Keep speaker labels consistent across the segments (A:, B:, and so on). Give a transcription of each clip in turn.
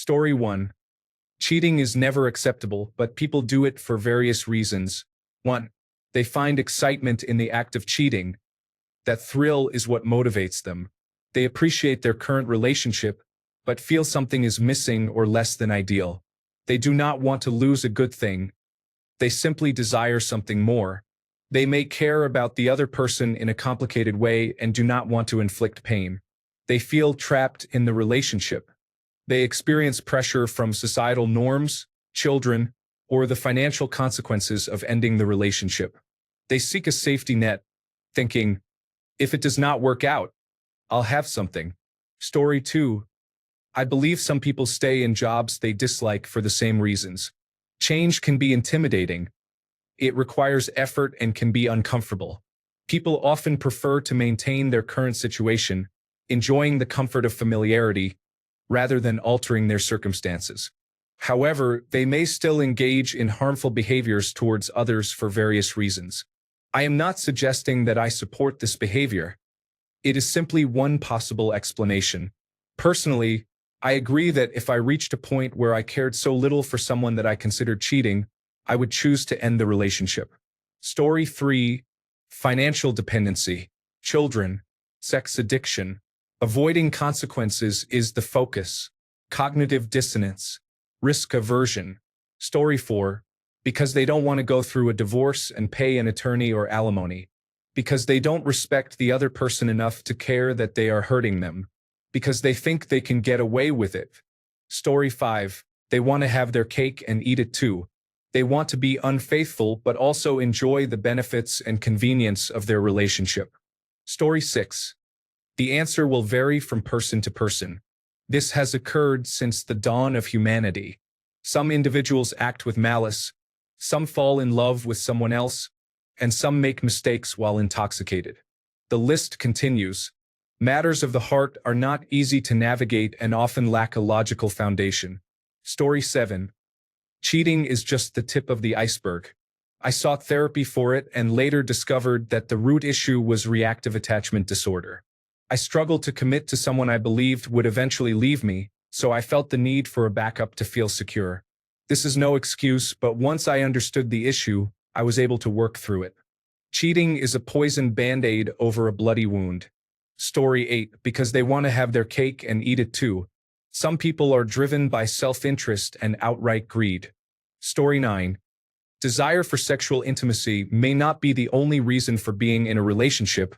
A: Story 1. Cheating is never acceptable, but people do it for various reasons. 1. They find excitement in the act of cheating. That thrill is what motivates them. They appreciate their current relationship, but feel something is missing or less than ideal. They do not want to lose a good thing. They simply desire something more. They may care about the other person in a complicated way and do not want to inflict pain. They feel trapped in the relationship. They experience pressure from societal norms, children, or the financial consequences of ending the relationship. They seek a safety net, thinking, if it does not work out, I'll have something. Story 2. I believe some people stay in jobs they dislike for the same reasons. Change can be intimidating. It requires effort and can be uncomfortable. People often prefer to maintain their current situation, enjoying the comfort of familiarity, rather than altering their circumstances. However, they may still engage in harmful behaviors towards others for various reasons. I am not suggesting that I support this behavior. It is simply one possible explanation. Personally, I agree that if I reached a point where I cared so little for someone that I considered cheating, I would choose to end the relationship. Story 3. Financial dependency, children, sex addiction. Avoiding consequences is the focus. Cognitive dissonance, risk aversion. Story 4. Because they don't want to go through a divorce and pay an attorney or alimony. Because they don't respect the other person enough to care that they are hurting them. Because they think they can get away with it. Story 5. They want to have their cake and eat it too. They want to be unfaithful but also enjoy the benefits and convenience of their relationship. Story 6. The answer will vary from person to person. This has occurred since the dawn of humanity. Some individuals act with malice, some fall in love with someone else, and some make mistakes while intoxicated. The list continues. Matters of the heart are not easy to navigate and often lack a logical foundation. Story 7. Cheating is just the tip of the iceberg. I sought therapy for it and later discovered that the root issue was reactive attachment disorder. I struggled to commit to someone I believed would eventually leave me, so I felt the need for a backup to feel secure. This is no excuse, but once I understood the issue, I was able to work through it. Cheating is a poisoned band-aid over a bloody wound. Story 8. Because they want to have their cake and eat it too. Some people are driven by self-interest and outright greed. Story 9. Desire for sexual intimacy may not be the only reason for being in a relationship,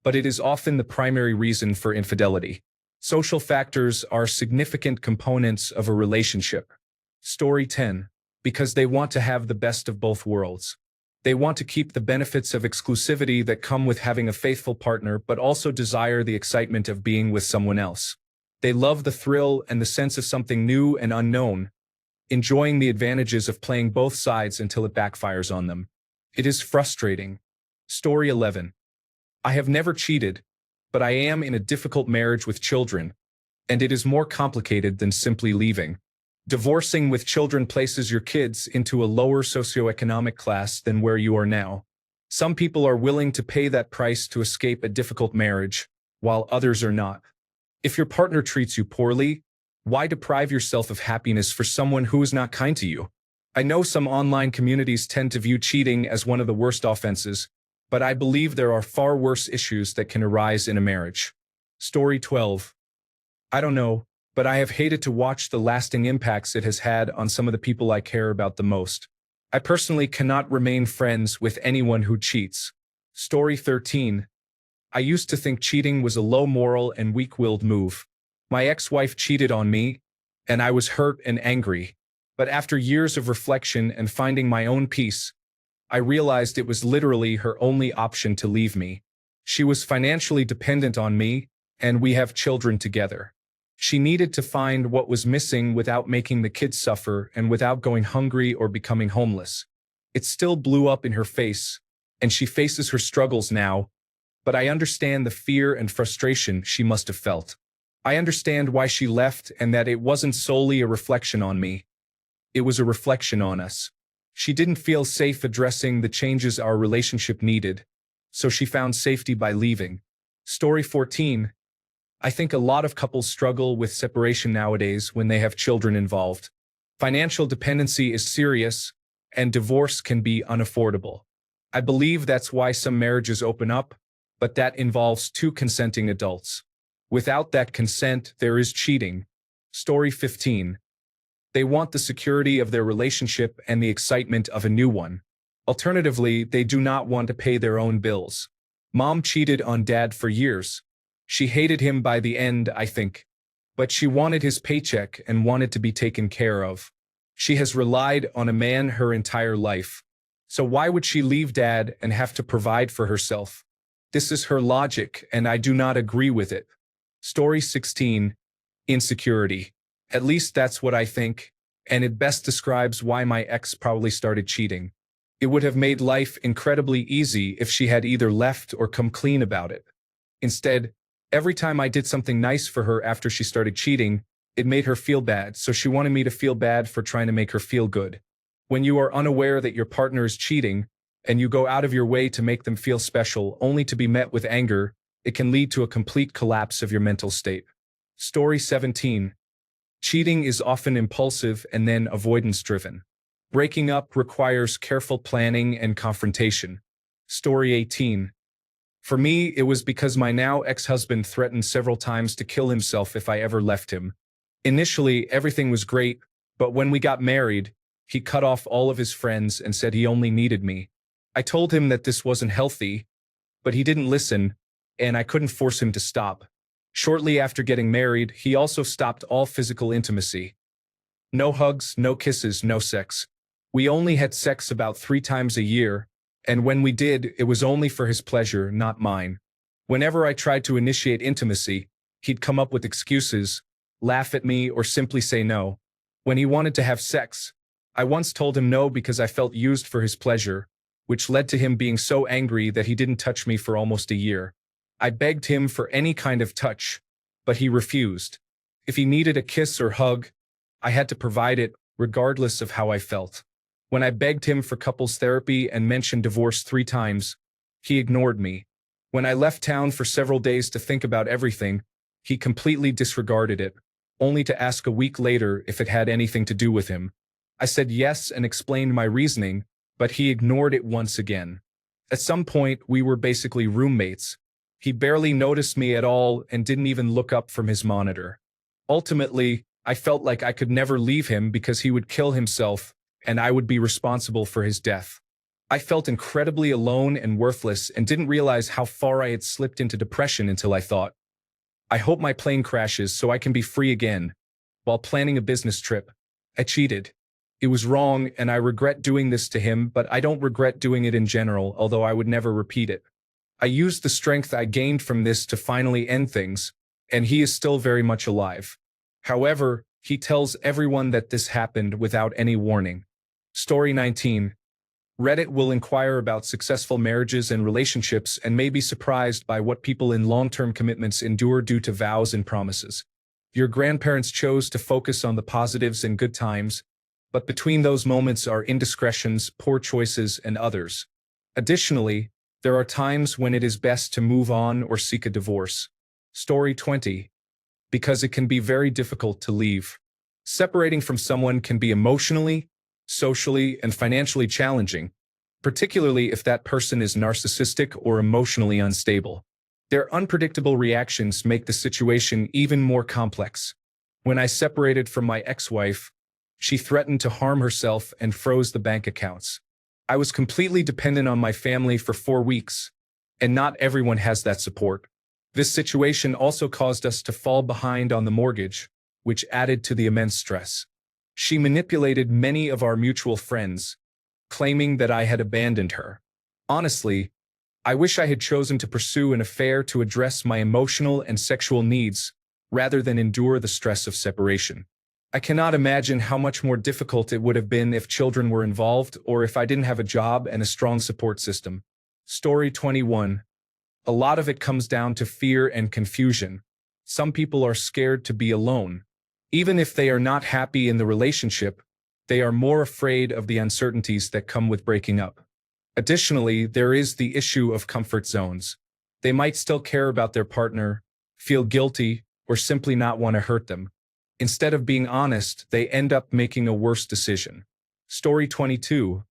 A: but it is often the primary reason for infidelity. Social factors are significant components of a relationship. Story 10. Because they want to have the best of both worlds. They want to keep the benefits of exclusivity that come with having a faithful partner, but also desire the excitement of being with someone else. They love the thrill and the sense of something new and unknown, enjoying the advantages of playing both sides until it backfires on them. It is frustrating. Story 11. I have never cheated, but I am in a difficult marriage with children, and it is more complicated than simply leaving. Divorcing with children places your kids into a lower socioeconomic class than where you are now. Some people are willing to pay that price to escape a difficult marriage, while others are not. If your partner treats you poorly, why deprive yourself of happiness for someone who is not kind to you? I know some online communities tend to view cheating as one of the worst offenses, but I believe there are far worse issues that can arise in a marriage. Story 12. I don't know, but I have hated to watch the lasting impacts it has had on some of the people I care about the most. I personally cannot remain friends with anyone who cheats. Story 13. I used to think cheating was a low moral and weak-willed move. My ex-wife cheated on me, and I was hurt and angry. But after years of reflection and finding my own peace, I realized it was literally her only option to leave me. She was financially dependent on me, and we have children together. She needed to find what was missing without making the kids suffer and without going hungry or becoming homeless. It still blew up in her face, and she faces her struggles now, but I understand the fear and frustration she must have felt. I understand why she left and that it wasn't solely a reflection on me. It was a reflection on us. She didn't feel safe addressing the changes our relationship needed, so she found safety by leaving. Story 14. I think a lot of couples struggle with separation nowadays when they have children involved. Financial dependency is serious, and divorce can be unaffordable. I believe that's why some marriages open up, but that involves two consenting adults. Without that consent, there is cheating. Story 15. They want the security of their relationship and the excitement of a new one. Alternatively, they do not want to pay their own bills. Mom cheated on dad for years. She hated him by the end, I think. But she wanted his paycheck and wanted to be taken care of. She has relied on a man her entire life. So why would she leave dad and have to provide for herself? This is her logic, and I do not agree with it. Story 16. Insecurity. At least that's what I think, and it best describes why my ex probably started cheating. It would have made life incredibly easy if she had either left or come clean about it. Instead, every time I did something nice for her after she started cheating, it made her feel bad, so she wanted me to feel bad for trying to make her feel good. When you are unaware that your partner is cheating, and you go out of your way to make them feel special only to be met with anger, it can lead to a complete collapse of your mental state. Story 17. Cheating is often impulsive and then avoidance-driven. Breaking up requires careful planning and confrontation. Story 18. For me, it was because my now ex-husband threatened several times to kill himself if I ever left him. Initially, everything was great, but when we got married, he cut off all of his friends and said he only needed me. I told him that this wasn't healthy, but he didn't listen, and I couldn't force him to stop. Shortly after getting married, he also stopped all physical intimacy. No hugs, no kisses, no sex. We only had sex about 3 times a year, and when we did, it was only for his pleasure, not mine. Whenever I tried to initiate intimacy, he'd come up with excuses, laugh at me, or simply say no. When he wanted to have sex, I once told him no because I felt used for his pleasure, which led to him being so angry that he didn't touch me for almost a year. I begged him for any kind of touch, but he refused. If he needed a kiss or hug, I had to provide it, regardless of how I felt. When I begged him for couples therapy and mentioned divorce 3 times, he ignored me. When I left town for several days to think about everything, he completely disregarded it, only to ask a week later if it had anything to do with him. I said yes and explained my reasoning, but he ignored it once again. At some point, we were basically roommates. He barely noticed me at all and didn't even look up from his monitor. Ultimately, I felt like I could never leave him because he would kill himself and I would be responsible for his death. I felt incredibly alone and worthless and didn't realize how far I had slipped into depression until I thought, I hope my plane crashes so I can be free again. While planning a business trip, I cheated. It was wrong and I regret doing this to him, but I don't regret doing it in general, although I would never repeat it. I used the strength I gained from this to finally end things, and he is still very much alive. However, he tells everyone that this happened without any warning. Story 19. Reddit will inquire about successful marriages and relationships and may be surprised by what people in long-term commitments endure due to vows and promises. Your grandparents chose to focus on the positives and good times, but between those moments are indiscretions, poor choices, and others. Additionally, there are times when it is best to move on or seek a divorce. Story 20. Because it can be very difficult to leave. Separating from someone can be emotionally, socially, and financially challenging, particularly if that person is narcissistic or emotionally unstable. Their unpredictable reactions make the situation even more complex. When I separated from my ex-wife, she threatened to harm herself and froze the bank accounts. I was completely dependent on my family for 4 weeks, and not everyone has that support. This situation also caused us to fall behind on the mortgage, which added to the immense stress. She manipulated many of our mutual friends, claiming that I had abandoned her. Honestly, I wish I had chosen to pursue an affair to address my emotional and sexual needs, rather than endure the stress of separation. I cannot imagine how much more difficult it would have been if children were involved or if I didn't have a job and a strong support system. Story 21. A lot of it comes down to fear and confusion. Some people are scared to be alone. Even if they are not happy in the relationship, they are more afraid of the uncertainties that come with breaking up. Additionally, there is the issue of comfort zones. They might still care about their partner, feel guilty, or simply not want to hurt them. Instead of being honest, they end up making a worse decision. Story 22.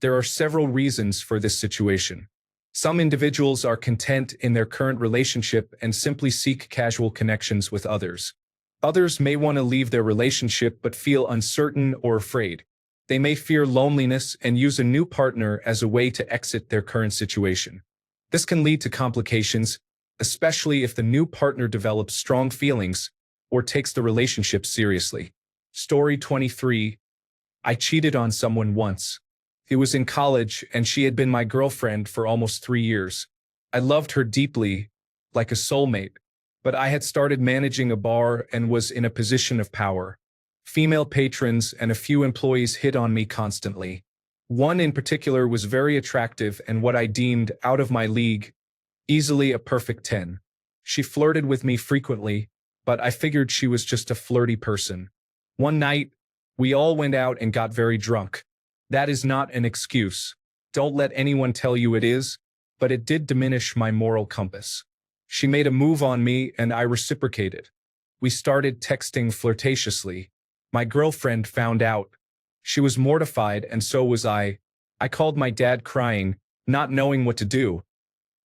A: There are several reasons for this situation. Some individuals are content in their current relationship and simply seek casual connections with others. Others may want to leave their relationship but feel uncertain or afraid. They may fear loneliness and use a new partner as a way to exit their current situation. This can lead to complications, especially if the new partner develops strong feelings or takes the relationship seriously. Story 23. I cheated on someone once. It was in college, and she had been my girlfriend for almost 3 years. I loved her deeply, like a soulmate, but I had started managing a bar and was in a position of power. Female patrons and a few employees hit on me constantly. One in particular was very attractive and what I deemed out of my league, easily a perfect 10. She flirted with me frequently, but I figured she was just a flirty person. One night, we all went out and got very drunk. That is not an excuse. Don't let anyone tell you it is, but it did diminish my moral compass. She made a move on me and I reciprocated. We started texting flirtatiously. My girlfriend found out. She was mortified and so was I. I called my dad crying, not knowing what to do.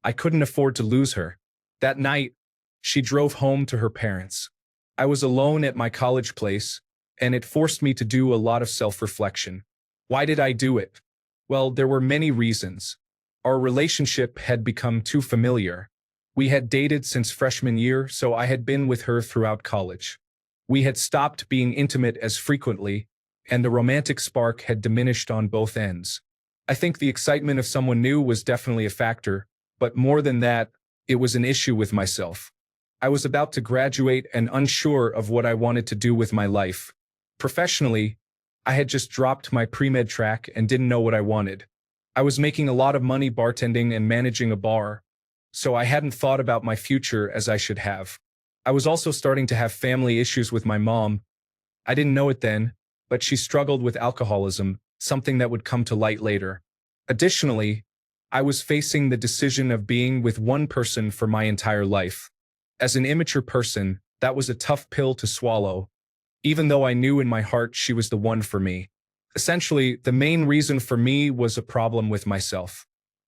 A: I couldn't afford to lose her. That night, she drove home to her parents. I was alone at my college place, and it forced me to do a lot of self-reflection. Why did I do it? Well, there were many reasons. Our relationship had become too familiar. We had dated since freshman year, so I had been with her throughout college. We had stopped being intimate as frequently, and the romantic spark had diminished on both ends. I think the excitement of someone new was definitely a factor, but more than that, it was an issue with myself. I was about to graduate and unsure of what I wanted to do with my life. Professionally, I had just dropped my pre-med track and didn't know what I wanted. I was making a lot of money bartending and managing a bar, so I hadn't thought about my future as I should have. I was also starting to have family issues with my mom. I didn't know it then, but she struggled with alcoholism, something that would come to light later. Additionally, I was facing the decision of being with one person for my entire life. As an immature person, that was a tough pill to swallow, even though I knew in my heart she was the one for me. Essentially, the main reason for me was a problem with myself.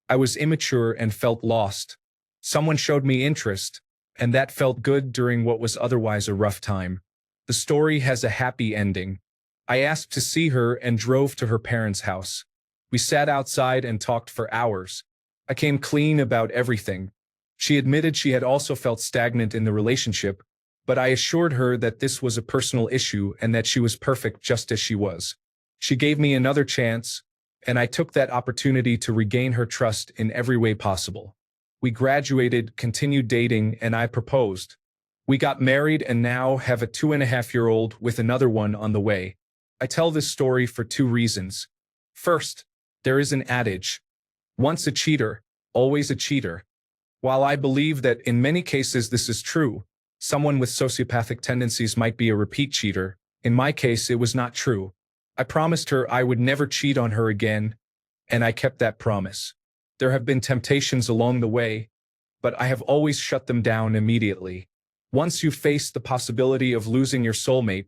A: I was immature and felt lost. Someone showed me interest, and that felt good during what was otherwise a rough time. The story has a happy ending. I asked to see her and drove to her parents' house. We sat outside and talked for hours. I came clean about everything. She admitted she had also felt stagnant in the relationship, but I assured her that this was a personal issue and that she was perfect just as she was. She gave me another chance, and I took that opportunity to regain her trust in every way possible. We graduated, continued dating, and I proposed. We got married and now have a 2.5-year-old with another one on the way. I tell this story for 2 reasons. First, there is an adage, once a cheater, always a cheater. While I believe that in many cases this is true, someone with sociopathic tendencies might be a repeat cheater. In my case, it was not true. I promised her I would never cheat on her again, and I kept that promise. There have been temptations along the way, but I have always shut them down immediately. Once you face the possibility of losing your soulmate,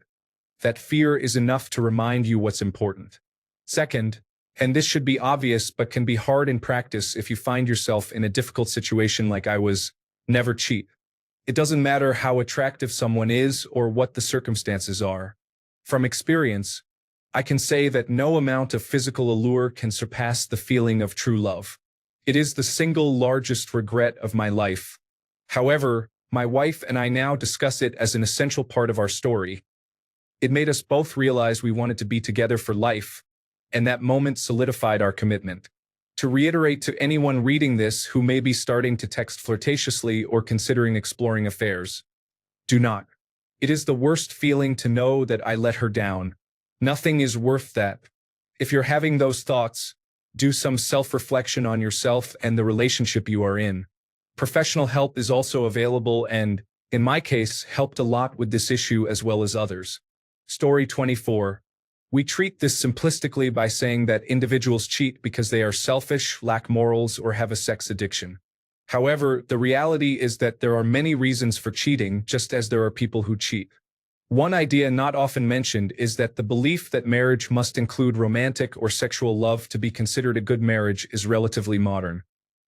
A: that fear is enough to remind you what's important. Second, and this should be obvious but can be hard in practice if you find yourself in a difficult situation like I was, never cheat. It doesn't matter how attractive someone is or what the circumstances are. From experience, I can say that no amount of physical allure can surpass the feeling of true love. It is the single largest regret of my life. However, my wife and I now discuss it as an essential part of our story. It made us both realize we wanted to be together for life, and that moment solidified our commitment. To reiterate to anyone reading this who may be starting to text flirtatiously or considering exploring affairs, do not. It is the worst feeling to know that I let her down. Nothing is worth that. If you're having those thoughts, do some self-reflection on yourself and the relationship you are in. Professional help is also available and, in my case, helped a lot with this issue as well as others. Story 24. We treat this simplistically by saying that individuals cheat because they are selfish, lack morals, or have a sex addiction. However, the reality is that there are many reasons for cheating, just as there are people who cheat. One idea not often mentioned is that the belief that marriage must include romantic or sexual love to be considered a good marriage is relatively modern.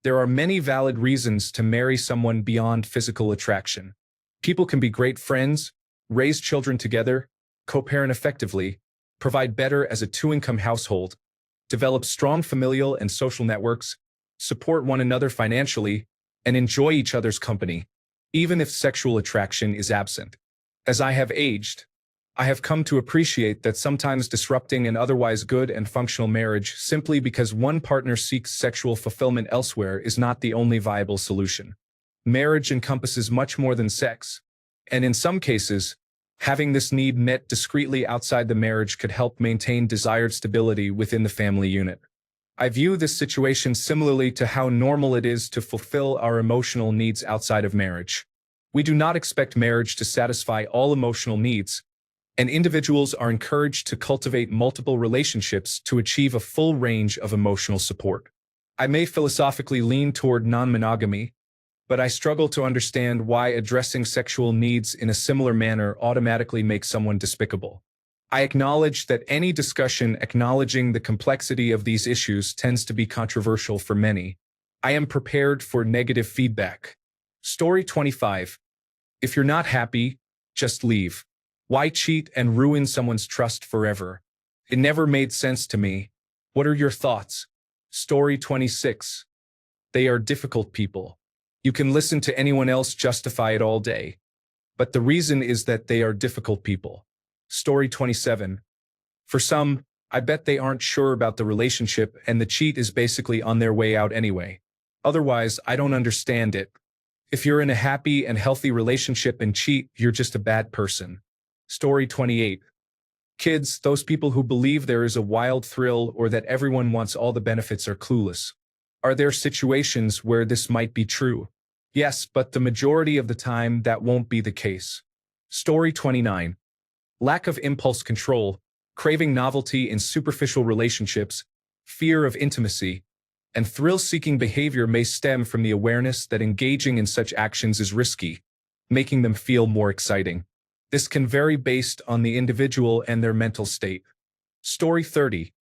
A: There are many valid reasons to marry someone beyond physical attraction. People can be great friends, raise children together, co-parent effectively, provide better as a two-income household, develop strong familial and social networks, support one another financially, and enjoy each other's company, even if sexual attraction is absent. As I have aged, I have come to appreciate that sometimes disrupting an otherwise good and functional marriage simply because one partner seeks sexual fulfillment elsewhere is not the only viable solution. Marriage encompasses much more than sex, and in some cases, having this need met discreetly outside the marriage could help maintain desired stability within the family unit. I view this situation similarly to how normal it is to fulfill our emotional needs outside of marriage. We do not expect marriage to satisfy all emotional needs, and individuals are encouraged to cultivate multiple relationships to achieve a full range of emotional support. I may philosophically lean toward non-monogamy, but I struggle to understand why addressing sexual needs in a similar manner automatically makes someone despicable. I acknowledge that any discussion acknowledging the complexity of these issues tends to be controversial for many. I am prepared for negative feedback. Story 25. If you're not happy, just leave. Why cheat and ruin someone's trust forever? It never made sense to me. What are your thoughts? Story 26. They are difficult people. You can listen to anyone else justify it all day, but the reason is that they are difficult people. Story 27. For some, I bet they aren't sure about the relationship and the cheat is basically on their way out anyway. Otherwise, I don't understand it. If you're in a happy and healthy relationship and cheat, you're just a bad person. Story 28. Kids, those people who believe there is a wild thrill or that everyone wants all the benefits are clueless. Are there situations where this might be true? Yes, but the majority of the time that won't be the case. Story 29. Lack of impulse control, craving novelty in superficial relationships, fear of intimacy, and thrill-seeking behavior may stem from the awareness that engaging in such actions is risky, making them feel more exciting. This can vary based on the individual and their mental state. Story 30.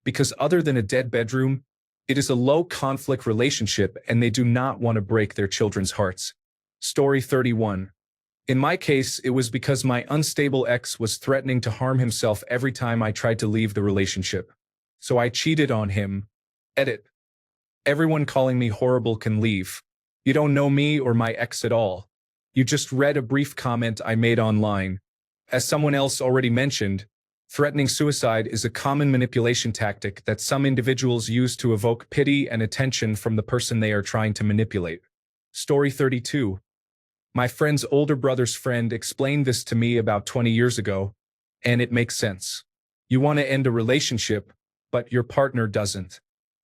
A: Because other than a dead bedroom, it is a low-conflict relationship and they do not want to break their children's hearts. Story 31. In my case, it was because my unstable ex was threatening to harm himself every time I tried to leave the relationship. So I cheated on him. Edit. Everyone calling me horrible can leave. You don't know me or my ex at all. You just read a brief comment I made online. As someone else already mentioned, threatening suicide is a common manipulation tactic that some individuals use to evoke pity and attention from the person they are trying to manipulate. Story 32. My friend's older brother's friend explained this to me about 20 years ago, and it makes sense. You want to end a relationship, but your partner doesn't.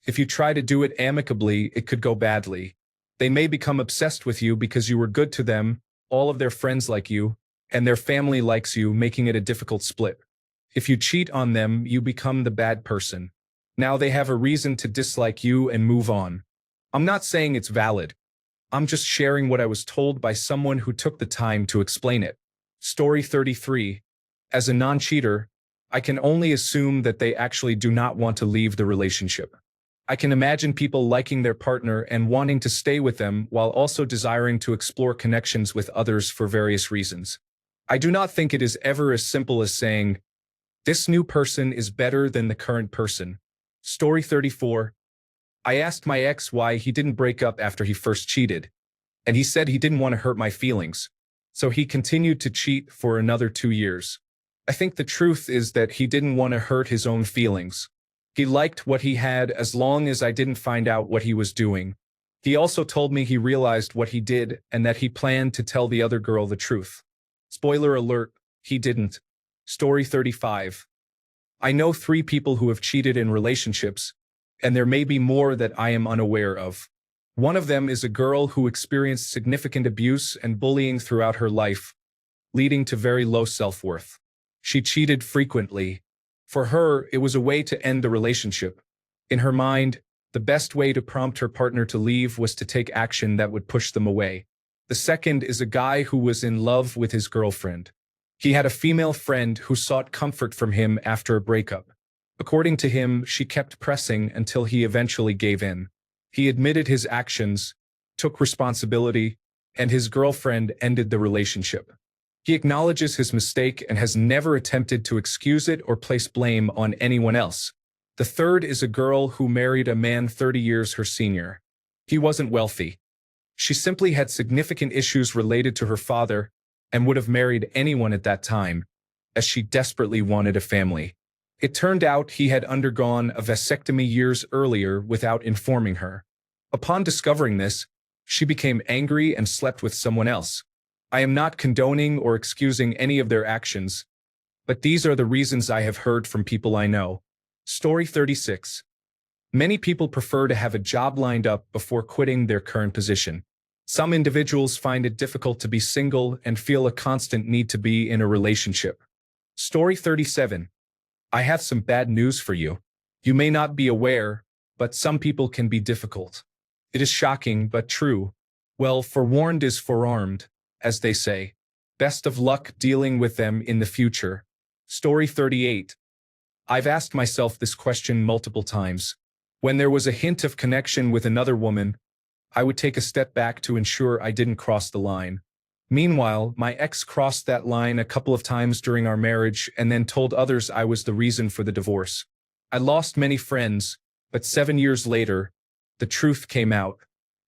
A: If you try to do it amicably, it could go badly. They may become obsessed with you because you were good to them, all of their friends like you, and their family likes you, making it a difficult split. If you cheat on them, you become the bad person. Now they have a reason to dislike you and move on. I'm not saying it's valid. I'm just sharing what I was told by someone who took the time to explain it. Story 33. As a non-cheater, I can only assume that they actually do not want to leave the relationship. I can imagine people liking their partner and wanting to stay with them while also desiring to explore connections with others for various reasons. I do not think it is ever as simple as saying, this new person is better than the current person. Story 34. I asked my ex why he didn't break up after he first cheated, and he said he didn't want to hurt my feelings, so he continued to cheat for another 2 years. I think the truth is that he didn't want to hurt his own feelings. He liked what he had as long as I didn't find out what he was doing. He also told me he realized what he did and that he planned to tell the other girl the truth. Spoiler alert, he didn't. Story 35. I know 3 people who have cheated in relationships, and there may be more that I am unaware of. One of them is a girl who experienced significant abuse and bullying throughout her life, leading to very low self-worth. She cheated frequently. For her, it was a way to end the relationship. In her mind, The best way to prompt her partner to leave was to take action that would push them away. The second is a guy who was in love with his girlfriend. He had a female friend who sought comfort from him after a breakup. According to him, she kept pressing until he eventually gave in. He admitted his actions, took responsibility, and his girlfriend ended the relationship. He acknowledges his mistake and has never attempted to excuse it or place blame on anyone else. The third is a girl who married a man 30 years her senior. He wasn't wealthy. She simply had significant issues related to her father and would have married anyone at that time, as she desperately wanted a family. It turned out he had undergone a vasectomy years earlier without informing her. Upon discovering this, she became angry and slept with someone else. I am not condoning or excusing any of their actions, but these are the reasons I have heard from people I know. Story 36. Many people prefer to have a job lined up before quitting their current position. Some individuals find it difficult to be single and feel a constant need to be in a relationship. Story 37. I have some bad news for you. You may not be aware, but some people can be difficult. It is shocking but true. Well, forewarned is forearmed, as they say. Best of luck dealing with them in the future. Story 38. I've asked myself this question multiple times. When there was a hint of connection with another woman, I would take a step back to ensure I didn't cross the line. Meanwhile, my ex crossed that line a couple of times during our marriage and then told others I was the reason for the divorce. I lost many friends, but 7 years later, the truth came out.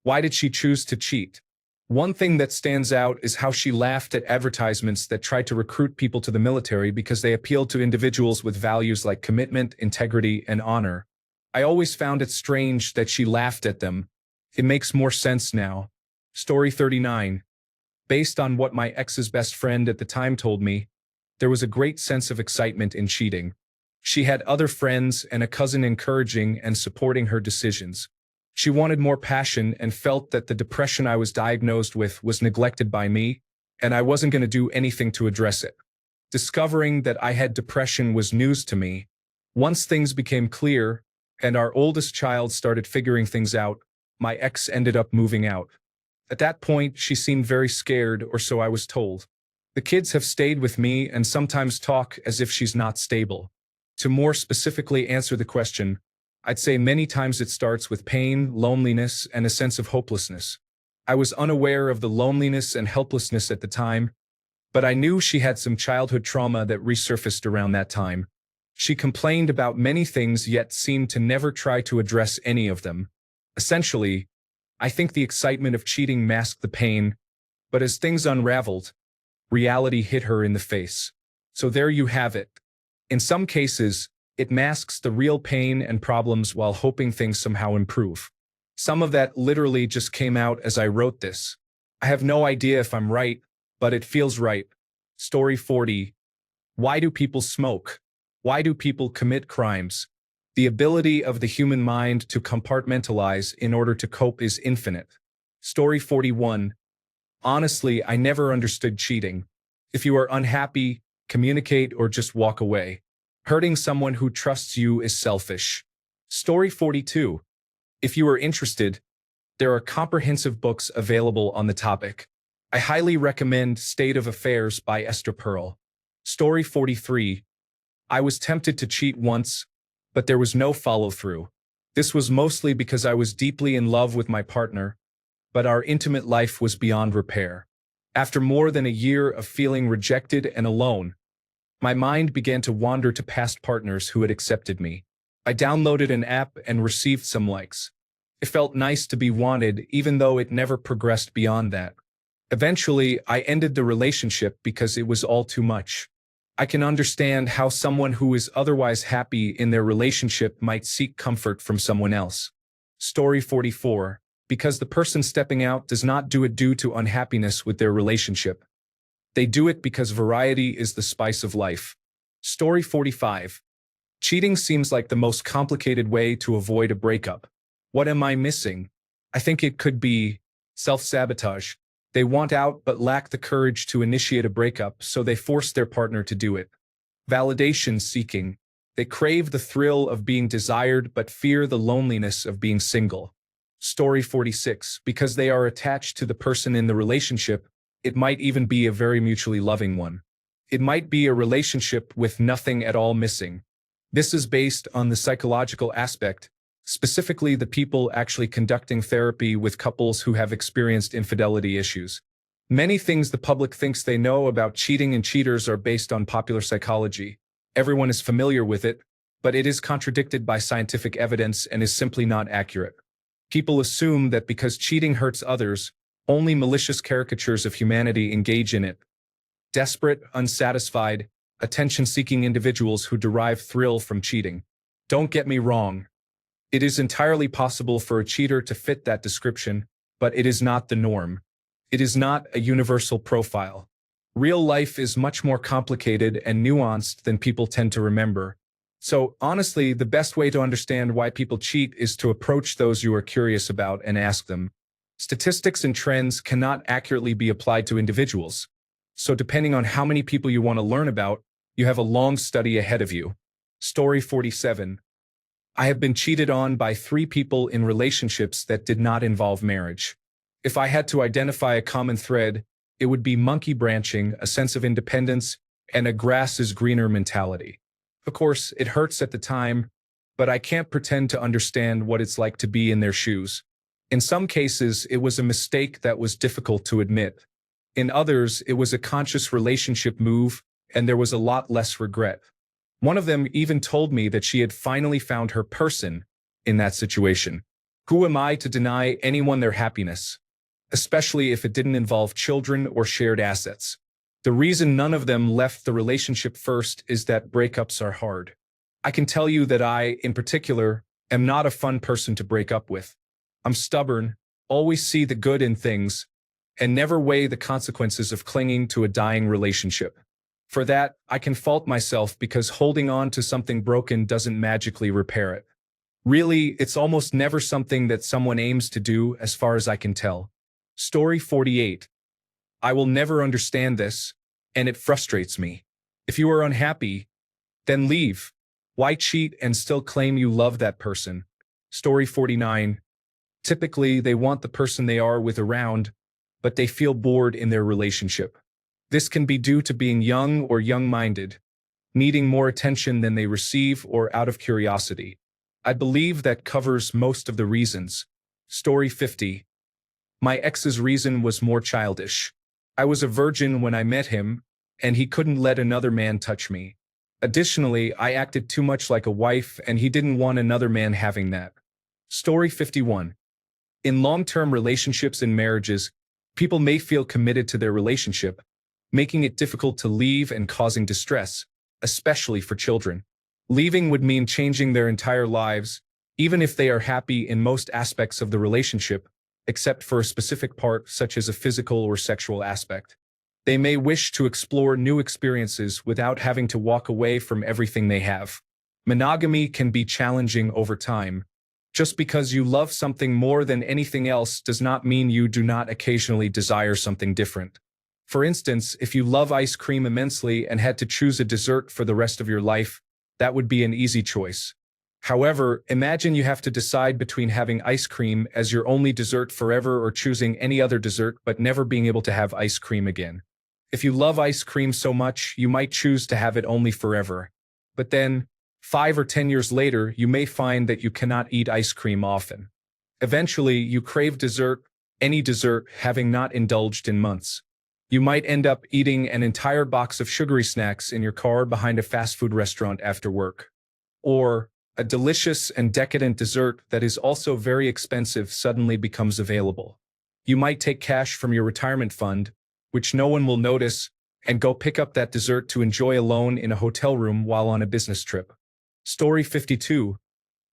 A: Why did she choose to cheat? One thing that stands out is how she laughed at advertisements that tried to recruit people to the military because they appealed to individuals with values like commitment, integrity, and honor. I always found it strange that she laughed at them. It makes more sense now. Story 39. Based on what my ex's best friend at the time told me, there was a great sense of excitement in cheating. She had other friends and a cousin encouraging and supporting her decisions. She wanted more passion and felt that the depression I was diagnosed with was neglected by me, and I wasn't going to do anything to address it. Discovering that I had depression was news to me. Once things became clear, and our oldest child started figuring things out, my ex ended up moving out. At that point, she seemed very scared, or so I was told. The kids have stayed with me and sometimes talk as if she's not stable. To more specifically answer the question, I'd say many times it starts with pain, loneliness, and a sense of hopelessness. I was unaware of the loneliness and helplessness at the time, but I knew she had some childhood trauma that resurfaced around that time. She complained about many things yet seemed to never try to address any of them. Essentially, I think the excitement of cheating masked the pain, but as things unraveled, reality hit her in the face. So there you have it. In some cases, it masks the real pain and problems while hoping things somehow improve. Some of that literally just came out as I wrote this. I have no idea if I'm right, but it feels right. Story 40. Why do people smoke? Why do people commit crimes? The ability of the human mind to compartmentalize in order to cope is infinite. Story 41. Honestly, I never understood cheating. If you are unhappy, communicate or just walk away. Hurting someone who trusts you is selfish. Story 42. If you are interested, there are comprehensive books available on the topic. I highly recommend State of Affairs by Esther Perel. Story 43. I was tempted to cheat once, but there was no follow-through. This was mostly because I was deeply in love with my partner, but our intimate life was beyond repair. After more than a year of feeling rejected and alone, my mind began to wander to past partners who had accepted me. I downloaded an app and received some likes. It felt nice to be wanted, even though it never progressed beyond that. Eventually, I ended the relationship because it was all too much. I can understand how someone who is otherwise happy in their relationship might seek comfort from someone else. Story 44. Because the person stepping out does not do it due to unhappiness with their relationship. They do it because variety is the spice of life. Story 45. Cheating seems like the most complicated way to avoid a breakup. What am I missing? I think it could be self-sabotage. They want out but lack the courage to initiate a breakup, so they force their partner to do it. Validation seeking. They crave the thrill of being desired but fear the loneliness of being single. Story 46. Because they are attached to the person in the relationship, it might even be a very mutually loving one. It might be a relationship with nothing at all missing. This is based on the psychological aspect, specifically the people actually conducting therapy with couples who have experienced infidelity issues. Many things the public thinks they know about cheating and cheaters are based on popular psychology. Everyone is familiar with it, but it is contradicted by scientific evidence and is simply not accurate. People assume that because cheating hurts others, only malicious caricatures of humanity engage in it. Desperate, unsatisfied, attention-seeking individuals who derive thrill from cheating. Don't get me wrong. It is entirely possible for a cheater to fit that description, but it is not the norm. It is not a universal profile. Real life is much more complicated and nuanced than people tend to remember. So, honestly, the best way to understand why people cheat is to approach those you are curious about and ask them. Statistics and trends cannot accurately be applied to individuals. So depending on how many people you want to learn about, you have a long study ahead of you. Story 47. I have been cheated on by 3 people in relationships that did not involve marriage. If I had to identify a common thread, it would be monkey branching, a sense of independence, and a grass is greener mentality. Of course, it hurts at the time, but I can't pretend to understand what it's like to be in their shoes. In some cases, it was a mistake that was difficult to admit. In others, it was a conscious relationship move, and there was a lot less regret. One of them even told me that she had finally found her person in that situation. Who am I to deny anyone their happiness? Especially if it didn't involve children or shared assets. The reason none of them left the relationship first is that breakups are hard. I can tell you that I, in particular, am not a fun person to break up with. I'm stubborn, always see the good in things, and never weigh the consequences of clinging to a dying relationship. For that, I can fault myself because holding on to something broken doesn't magically repair it. Really, it's almost never something that someone aims to do, as far as I can tell. Story 48. I will never understand this, and it frustrates me. If you are unhappy, then leave. Why cheat and still claim you love that person? Story 49. Typically, they want the person they are with around, but they feel bored in their relationship. This can be due to being young or young-minded, needing more attention than they receive, or out of curiosity. I believe that covers most of the reasons. Story 50. My ex's reason was more childish. I was a virgin when I met him, and he couldn't let another man touch me. Additionally, I acted too much like a wife, and he didn't want another man having that. Story 51. In long-term relationships and marriages, people may feel committed to their relationship, making it difficult to leave and causing distress, especially for children. Leaving would mean changing their entire lives, even if they are happy in most aspects of the relationship, except for a specific part such as a physical or sexual aspect. They may wish to explore new experiences without having to walk away from everything they have. Monogamy can be challenging over time. Just because you love something more than anything else does not mean you do not occasionally desire something different. For instance, if you love ice cream immensely and had to choose a dessert for the rest of your life, that would be an easy choice. However, imagine you have to decide between having ice cream as your only dessert forever or choosing any other dessert but never being able to have ice cream again. If you love ice cream so much, you might choose to have it only forever. But then, 5 or 10 years later, you may find that you cannot eat ice cream often. Eventually, you crave dessert, any dessert, having not indulged in months. You might end up eating an entire box of sugary snacks in your car behind a fast food restaurant after work. Or, a delicious and decadent dessert that is also very expensive suddenly becomes available. You might take cash from your retirement fund, which no one will notice, and go pick up that dessert to enjoy alone in a hotel room while on a business trip. Story 52.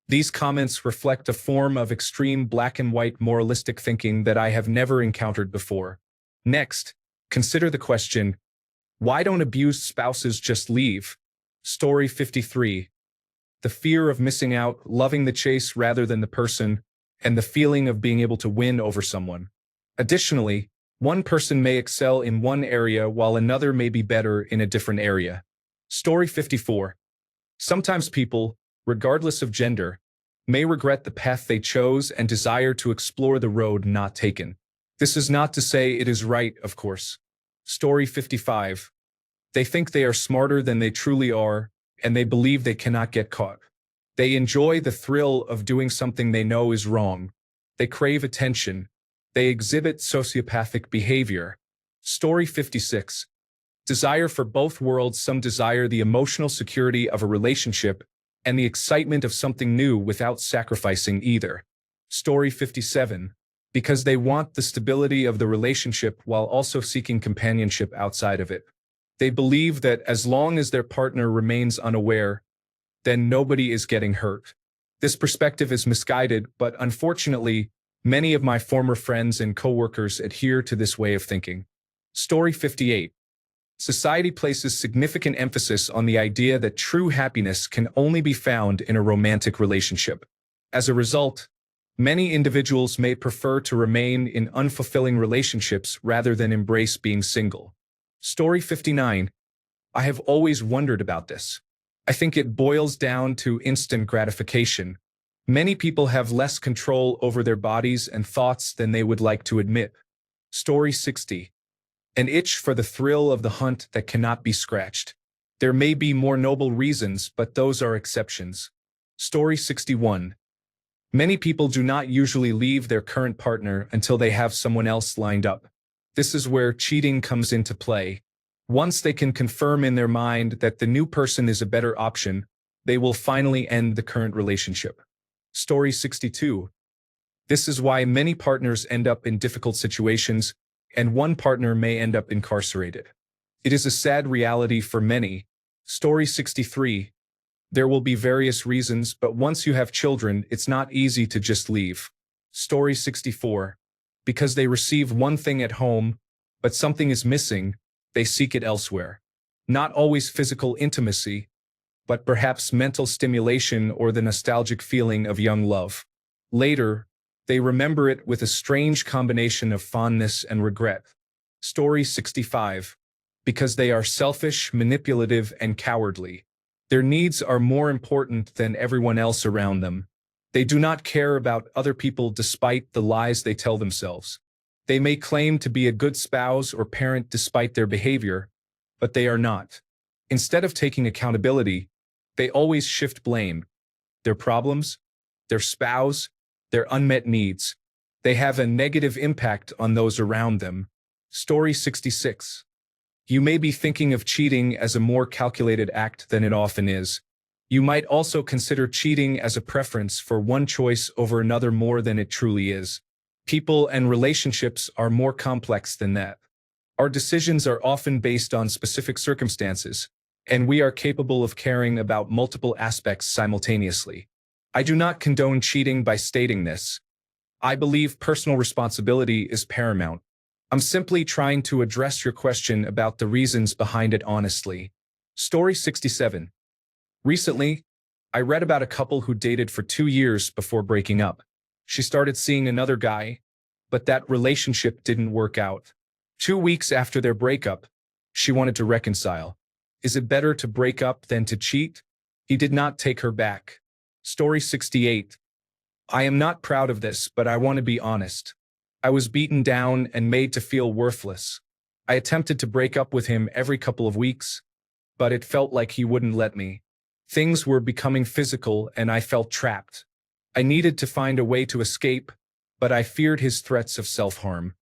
A: These comments reflect a form of extreme black and white moralistic thinking that I have never encountered before. Next, consider the question, why don't abused spouses just leave? Story 53. The fear of missing out, loving the chase rather than the person, and the feeling of being able to win over someone. Additionally, one person may excel in one area while another may be better in a different area. Story 54. Sometimes people, regardless of gender, may regret the path they chose and desire to explore the road not taken. This is not to say it is right, of course. Story 55. They think they are smarter than they truly are, and they believe they cannot get caught. They enjoy the thrill of doing something they know is wrong. They crave attention. They exhibit sociopathic behavior. Story 56. Desire for both worlds. Some desire the emotional security of a relationship and the excitement of something new without sacrificing either. Story 57. Because they want the stability of the relationship while also seeking companionship outside of it. They believe that as long as their partner remains unaware, then nobody is getting hurt. This perspective is misguided, but unfortunately, many of my former friends and coworkers adhere to this way of thinking. Story 58. Society places significant emphasis on the idea that true happiness can only be found in a romantic relationship. As a result, many individuals may prefer to remain in unfulfilling relationships rather than embrace being single. Story 59. I have always wondered about this. I think it boils down to instant gratification. Many people have less control over their bodies and thoughts than they would like to admit. Story 60. An itch for the thrill of the hunt that cannot be scratched. There may be more noble reasons, but those are exceptions. Story 61. Many people do not usually leave their current partner until they have someone else lined up. This is where cheating comes into play. Once they can confirm in their mind that the new person is a better option, they will finally end the current relationship. Story 62. This is why many partners end up in difficult situations, and one partner may end up incarcerated. It is a sad reality for many. Story 63. There will be various reasons, but once you have children, it's not easy to just leave. Story 64. Because they receive one thing at home, but something is missing, they seek it elsewhere. Not always physical intimacy, but perhaps mental stimulation or the nostalgic feeling of young love. Later, they remember it with a strange combination of fondness and regret. Story 65. Because they are selfish, manipulative, and cowardly. Their needs are more important than everyone else around them. They do not care about other people despite the lies they tell themselves. They may claim to be a good spouse or parent despite their behavior, but they are not. Instead of taking accountability, they always shift blame. Their problems, their spouse, their unmet needs. They have a negative impact on those around them. Story 66. You may be thinking of cheating as a more calculated act than it often is. You might also consider cheating as a preference for one choice over another more than it truly is. People and relationships are more complex than that. Our decisions are often based on specific circumstances, and we are capable of caring about multiple aspects simultaneously. I do not condone cheating by stating this. I believe personal responsibility is paramount. I'm simply trying to address your question about the reasons behind it honestly. Story 67. Recently, I read about a couple who dated for 2 years before breaking up. She started seeing another guy, but that relationship didn't work out. 2 weeks after their breakup, she wanted to reconcile. Is it better to break up than to cheat? He did not take her back. Story 68. I am not proud of this, but I want to be honest. I was beaten down and made to feel worthless. I attempted to break up with him every couple of weeks, but it felt like he wouldn't let me. Things were becoming physical and I felt trapped. I needed to find a way to escape, but I feared his threats of self-harm.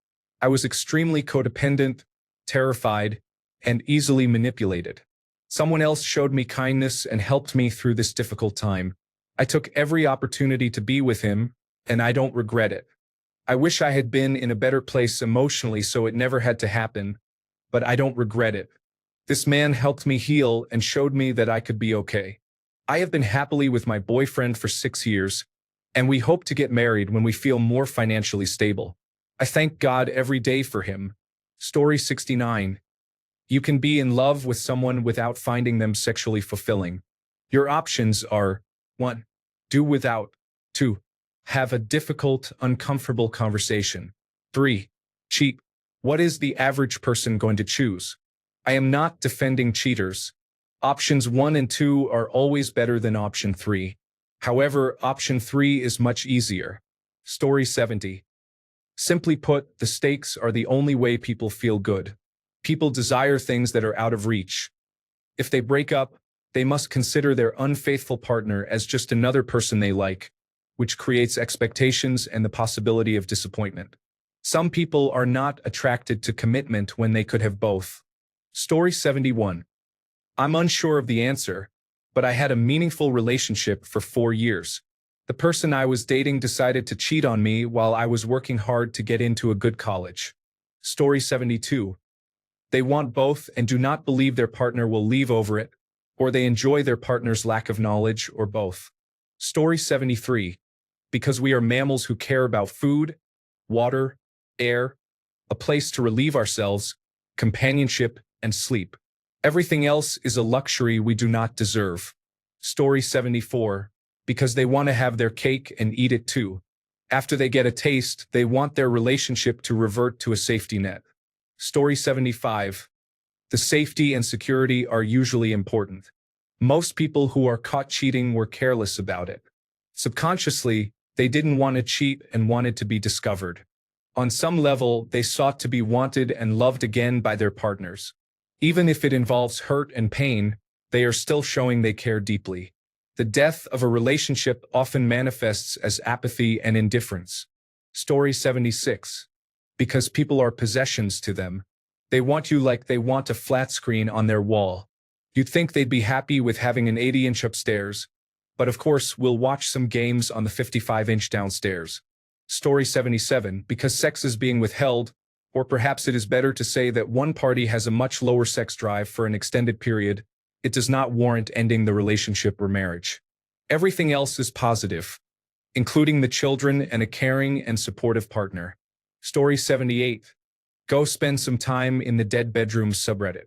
A: I was extremely codependent, terrified, and easily manipulated. Someone else showed me kindness and helped me through this difficult time. I took every opportunity to be with him, and I don't regret it. I wish I had been in a better place emotionally so it never had to happen, but I don't regret it. This man helped me heal and showed me that I could be okay. I have been happily with my boyfriend for 6 years, and we hope to get married when we feel more financially stable. I thank God every day for him. Story 69. You can be in love with someone without finding them sexually fulfilling. Your options are 1. Do without. 2. Have a difficult, uncomfortable conversation. 3. Cheat. What is the average person going to choose? I am not defending cheaters. Options 1 and 2 are always better than option 3. However, option 3 is much easier. Story 70. Simply put, the stakes are the only way people feel good. People desire things that are out of reach. If they break up, they must consider their unfaithful partner as just another person they like, which creates expectations and the possibility of disappointment. Some people are not attracted to commitment when they could have both. Story 71. I'm unsure of the answer, but I had a meaningful relationship for 4 years. The person I was dating decided to cheat on me while I was working hard to get into a good college. Story 72. They want both and do not believe their partner will leave over it, or they enjoy their partner's lack of knowledge, or both. Story 73. Because we are mammals who care about food, water, air, a place to relieve ourselves, companionship, and sleep. Everything else is a luxury we do not deserve. Story 74. Because they want to have their cake and eat it too. After they get a taste, they want their relationship to revert to a safety net. Story 75. The safety and security are usually important. Most people who are caught cheating were careless about it. Subconsciously, they didn't want to cheat and wanted to be discovered. On some level, they sought to be wanted and loved again by their partners. Even if it involves hurt and pain, they are still showing they care deeply. The death of a relationship often manifests as apathy and indifference. Story 76. Because people are possessions to them. They want you like they want a flat screen on their wall. You'd think they'd be happy with having an 80-inch upstairs, but of course we'll watch some games on the 55-inch downstairs. Story 77. Because sex is being withheld, or perhaps it is better to say that one party has a much lower sex drive for an extended period, it does not warrant ending the relationship or marriage. Everything else is positive, including the children and a caring and supportive partner. Story 78. Go spend some time in the dead bedrooms subreddit.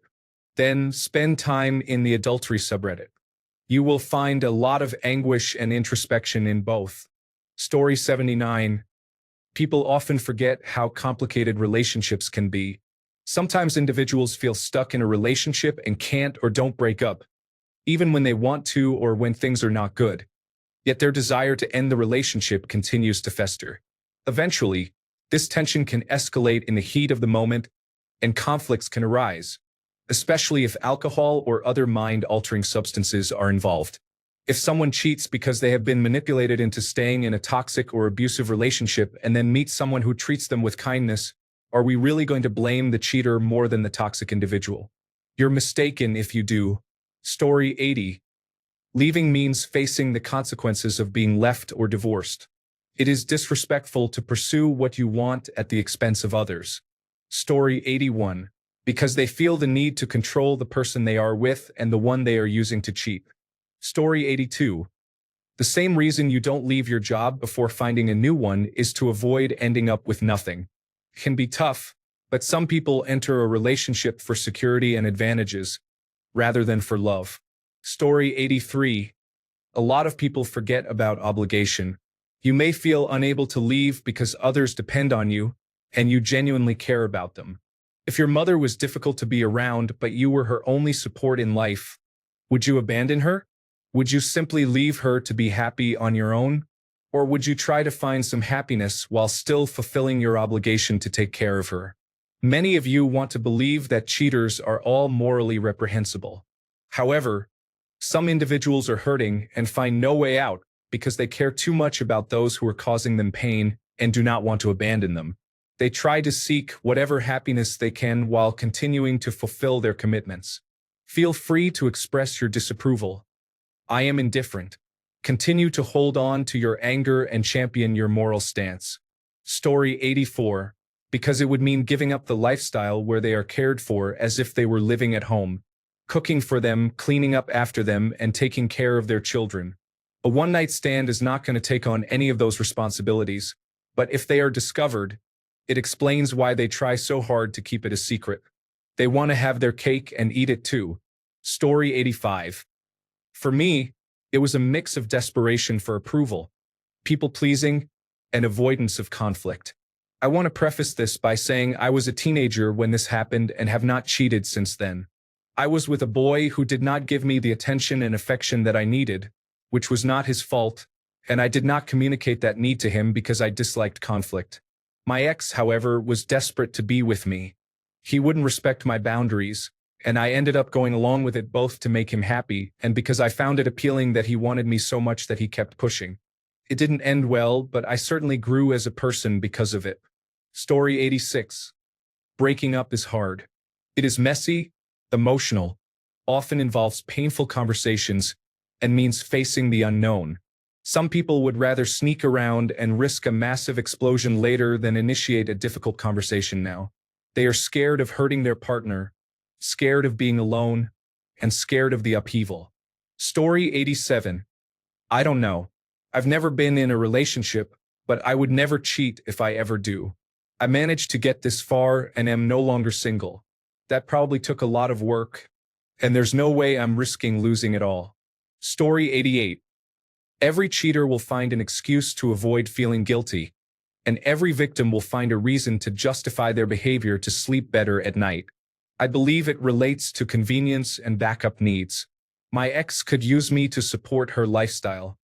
A: Then spend time in the adultery subreddit. You will find a lot of anguish and introspection in both. Story 79. People often forget how complicated relationships can be. Sometimes individuals feel stuck in a relationship and can't or don't break up, even when they want to or when things are not good. Yet their desire to end the relationship continues to fester. Eventually, this tension can escalate in the heat of the moment, and conflicts can arise, especially if alcohol or other mind-altering substances are involved. If someone cheats because they have been manipulated into staying in a toxic or abusive relationship and then meets someone who treats them with kindness, are we really going to blame the cheater more than the toxic individual? You're mistaken if you do. Story 80. Leaving means facing the consequences of being left or divorced. It is disrespectful to pursue what you want at the expense of others. Story 81. Because they feel the need to control the person they are with and the one they are using to cheat. Story 82. The same reason you don't leave your job before finding a new one is to avoid ending up with nothing. It can be tough, but some people enter a relationship for security and advantages, rather than for love. Story 83. A lot of people forget about obligation. You may feel unable to leave because others depend on you, and you genuinely care about them. If your mother was difficult to be around, but you were her only support in life, would you abandon her? Would you simply leave her to be happy on your own? Or would you try to find some happiness while still fulfilling your obligation to take care of her? Many of you want to believe that cheaters are all morally reprehensible. However, some individuals are hurting and find no way out because they care too much about those who are causing them pain and do not want to abandon them. They try to seek whatever happiness they can while continuing to fulfill their commitments. Feel free to express your disapproval. I am indifferent. Continue to hold on to your anger and champion your moral stance. Story 84. Because it would mean giving up the lifestyle where they are cared for as if they were living at home, cooking for them, cleaning up after them, and taking care of their children. A one-night stand is not going to take on any of those responsibilities, but if they are discovered, it explains why they try so hard to keep it a secret. They want to have their cake and eat it too. Story 85. For me, it was a mix of desperation for approval, people-pleasing, and avoidance of conflict. I want to preface this by saying I was a teenager when this happened and have not cheated since then. I was with a boy who did not give me the attention and affection that I needed, which was not his fault, and I did not communicate that need to him because I disliked conflict. My ex, however, was desperate to be with me. He wouldn't respect my boundaries, and I ended up going along with it both to make him happy and because I found it appealing that he wanted me so much that he kept pushing. It didn't end well, but I certainly grew as a person because of it. Story 86. Breaking up is hard. It is messy, emotional, often involves painful conversations, and means facing the unknown. Some people would rather sneak around and risk a massive explosion later than initiate a difficult conversation now. They are scared of hurting their partner, scared of being alone, and scared of the upheaval. Story 87. I don't know. I've never been in a relationship, but I would never cheat if I ever do. I managed to get this far and am no longer single. That probably took a lot of work, and there's no way I'm risking losing it all. Story 88. Every cheater will find an excuse to avoid feeling guilty, and every victim will find a reason to justify their behavior to sleep better at night. I believe it relates to convenience and backup needs. My ex could use me to support her lifestyle.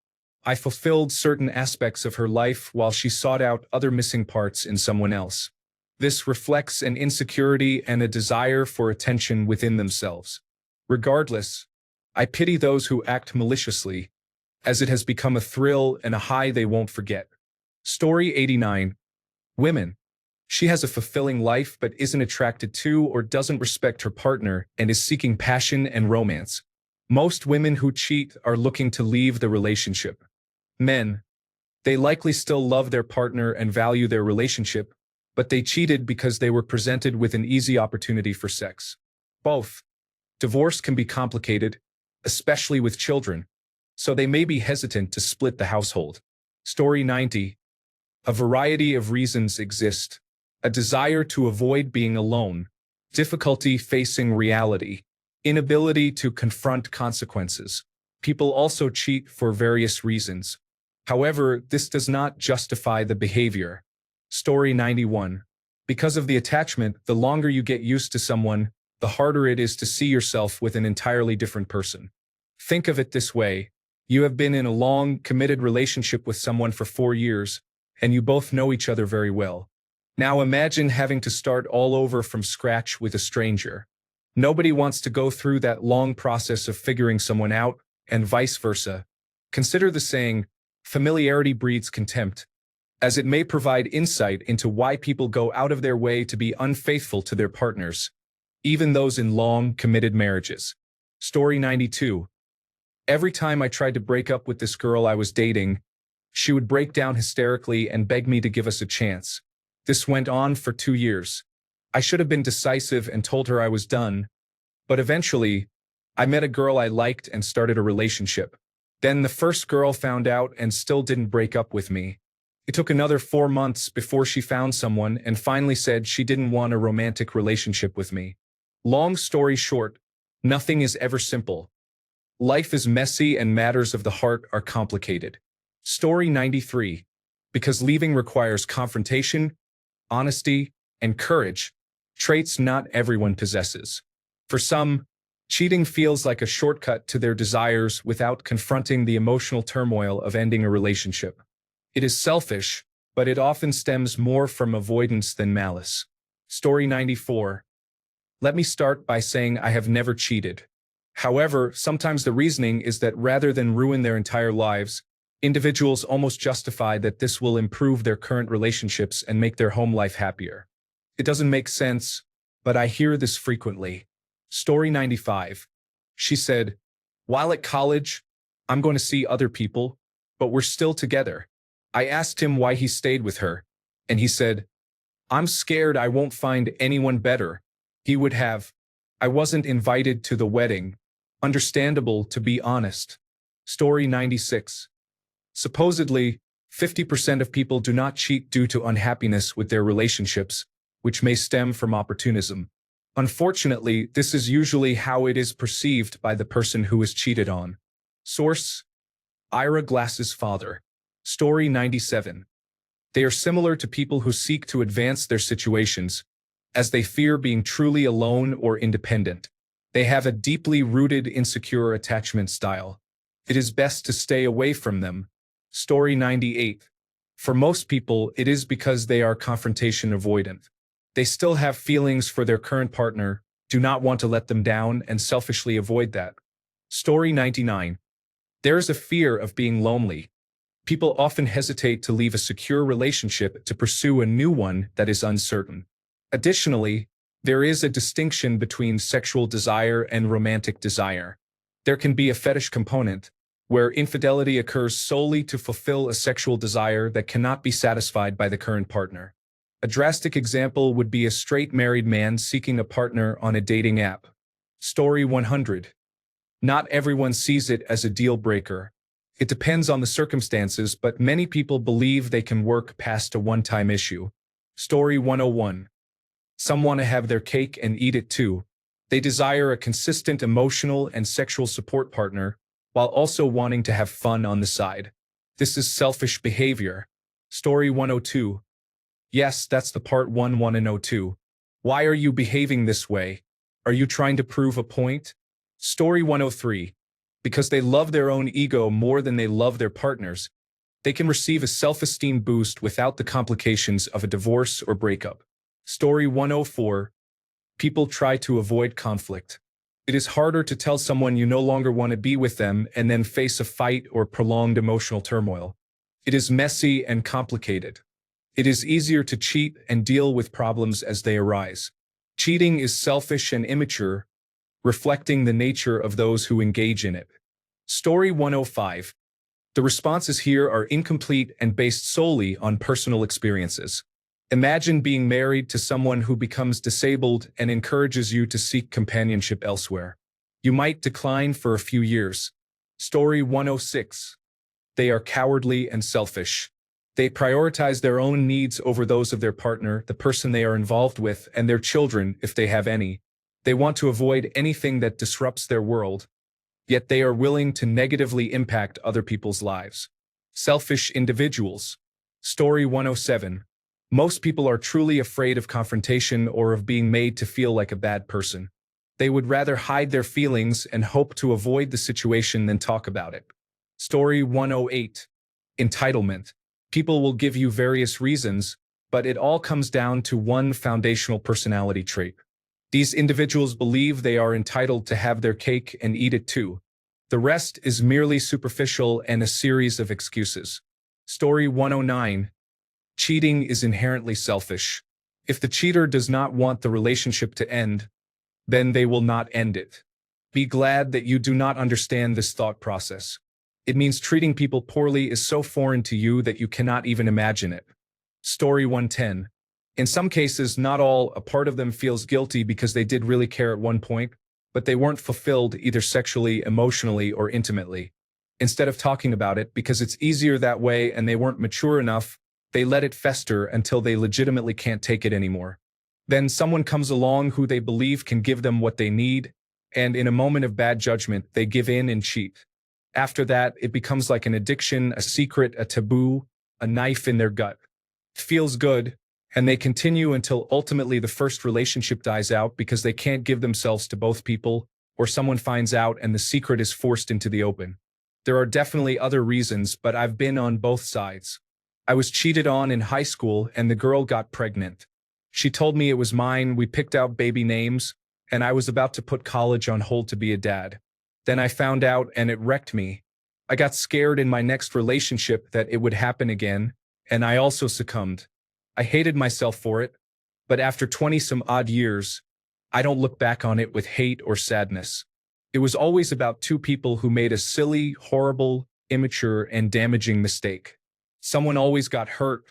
A: I fulfilled certain aspects of her life while she sought out other missing parts in someone else. This reflects an insecurity and a desire for attention within themselves. Regardless, I pity those who act maliciously, as it has become a thrill and a high they won't forget. Story 89. Women. She has a fulfilling life but isn't attracted to or doesn't respect her partner and is seeking passion and romance. Most women who cheat are looking to leave the relationship. Men. They likely still love their partner and value their relationship, but they cheated because they were presented with an easy opportunity for sex. Both. Divorce can be complicated, especially with children, so they may be hesitant to split the household. Story 90. A variety of reasons exist. A desire to avoid being alone, difficulty facing reality, inability to confront consequences. People also cheat for various reasons. However, this does not justify the behavior. Story 91. Because of the attachment, the longer you get used to someone, the harder it is to see yourself with an entirely different person. Think of it this way. You have been in a long, committed relationship with someone for 4 years, and you both know each other very well. Now imagine having to start all over from scratch with a stranger. Nobody wants to go through that long process of figuring someone out, and vice versa. Consider the saying, familiarity breeds contempt, as it may provide insight into why people go out of their way to be unfaithful to their partners, even those in long, committed marriages. Story 92. Every time I tried to break up with this girl I was dating, she would break down hysterically and beg me to give us a chance. This went on for 2 years. I should have been decisive and told her I was done, but eventually, I met a girl I liked and started a relationship. Then the first girl found out and still didn't break up with me. It took another 4 months before she found someone and finally said she didn't want a romantic relationship with me. Long story short, nothing is ever simple. Life is messy and matters of the heart are complicated. Story 93. Because leaving requires confrontation, honesty, and courage, traits not everyone possesses. For some, cheating feels like a shortcut to their desires without confronting the emotional turmoil of ending a relationship. It is selfish, but it often stems more from avoidance than malice. Story 94. Let me start by saying I have never cheated. However, sometimes the reasoning is that rather than ruin their entire lives, individuals almost justify that this will improve their current relationships and make their home life happier. It doesn't make sense, but I hear this frequently. Story 95. She said, while at college, I'm going to see other people, but we're still together. I asked him why he stayed with her, and he said, I'm scared I won't find anyone better. He would have. I wasn't invited to the wedding. Understandable, to be honest. Story 96. Supposedly, 50% of people do not cheat due to unhappiness with their relationships, which may stem from opportunism. Unfortunately, this is usually how it is perceived by the person who is cheated on. Source: Ira Glass's father. Story 97. They are similar to people who seek to advance their situations, as they fear being truly alone or independent. They have a deeply rooted insecure attachment style. It is best to stay away from them. Story 98. For most people, it is because they are confrontation avoidant. They still have feelings for their current partner, do not want to let them down, and selfishly avoid that. Story 99. There is a fear of being lonely. People often hesitate to leave a secure relationship to pursue a new one that is uncertain. Additionally, there is a distinction between sexual desire and romantic desire. There can be a fetish component, where infidelity occurs solely to fulfill a sexual desire that cannot be satisfied by the current partner. A drastic example would be a straight married man seeking a partner on a dating app. Story 100. Not everyone sees it as a deal breaker. It depends on the circumstances, but many people believe they can work past a one-time issue. Story 101. Some want to have their cake and eat it too. They desire a consistent emotional and sexual support partner, while also wanting to have fun on the side. This is selfish behavior. Story 102. Yes, that's the part 1 want to know too. Why are you behaving this way? Are you trying to prove a point? Story 103. Because they love their own ego more than they love their partners, they can receive a self-esteem boost without the complications of a divorce or breakup. Story 104. People try to avoid conflict. It is harder to tell someone you no longer want to be with them and then face a fight or prolonged emotional turmoil. It is messy and complicated. It is easier to cheat and deal with problems as they arise. Cheating is selfish and immature, reflecting the nature of those who engage in it. Story 105. The responses here are incomplete and based solely on personal experiences. Imagine being married to someone who becomes disabled and encourages you to seek companionship elsewhere. You might decline for a few years. Story 106. They are cowardly and selfish. They prioritize their own needs over those of their partner, the person they are involved with, and their children, if they have any. They want to avoid anything that disrupts their world, yet they are willing to negatively impact other people's lives. Selfish individuals. Story 107. Most people are truly afraid of confrontation or of being made to feel like a bad person. They would rather hide their feelings and hope to avoid the situation than talk about it. Story 108. Entitlement. People will give you various reasons, but it all comes down to one foundational personality trait. These individuals believe they are entitled to have their cake and eat it too. The rest is merely superficial and a series of excuses. Story 109. Cheating is inherently selfish. If the cheater does not want the relationship to end, then they will not end it. Be glad that you do not understand this thought process. It means treating people poorly is so foreign to you that you cannot even imagine it. Story 110. In some cases, not all, a part of them feels guilty because they did really care at one point, but they weren't fulfilled either sexually, emotionally, or intimately. Instead of talking about it, because it's easier that way and they weren't mature enough, they let it fester until they legitimately can't take it anymore. Then someone comes along who they believe can give them what they need, and in a moment of bad judgment, they give in and cheat. After that, it becomes like an addiction, a secret, a taboo, a knife in their gut. It feels good, and they continue until ultimately the first relationship dies out because they can't give themselves to both people, or someone finds out and the secret is forced into the open. There are definitely other reasons, but I've been on both sides. I was cheated on in high school and the girl got pregnant. She told me it was mine, we picked out baby names, and I was about to put college on hold to be a dad. Then I found out and it wrecked me. I got scared in my next relationship that it would happen again, and I also succumbed. I hated myself for it, but after 20-some odd years, I don't look back on it with hate or sadness. It was always about two people who made a silly, horrible, immature, and damaging mistake. Someone always got hurt,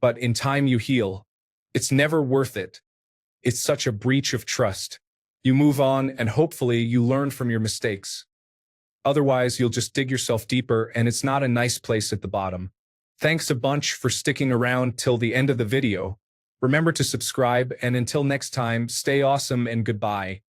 A: but in time you heal. It's never worth it. It's such a breach of trust. You move on and hopefully you learn from your mistakes. Otherwise, you'll just dig yourself deeper and it's not a nice place at the bottom. Thanks a bunch for sticking around till the end of the video. Remember to subscribe, and until next time, stay awesome and goodbye.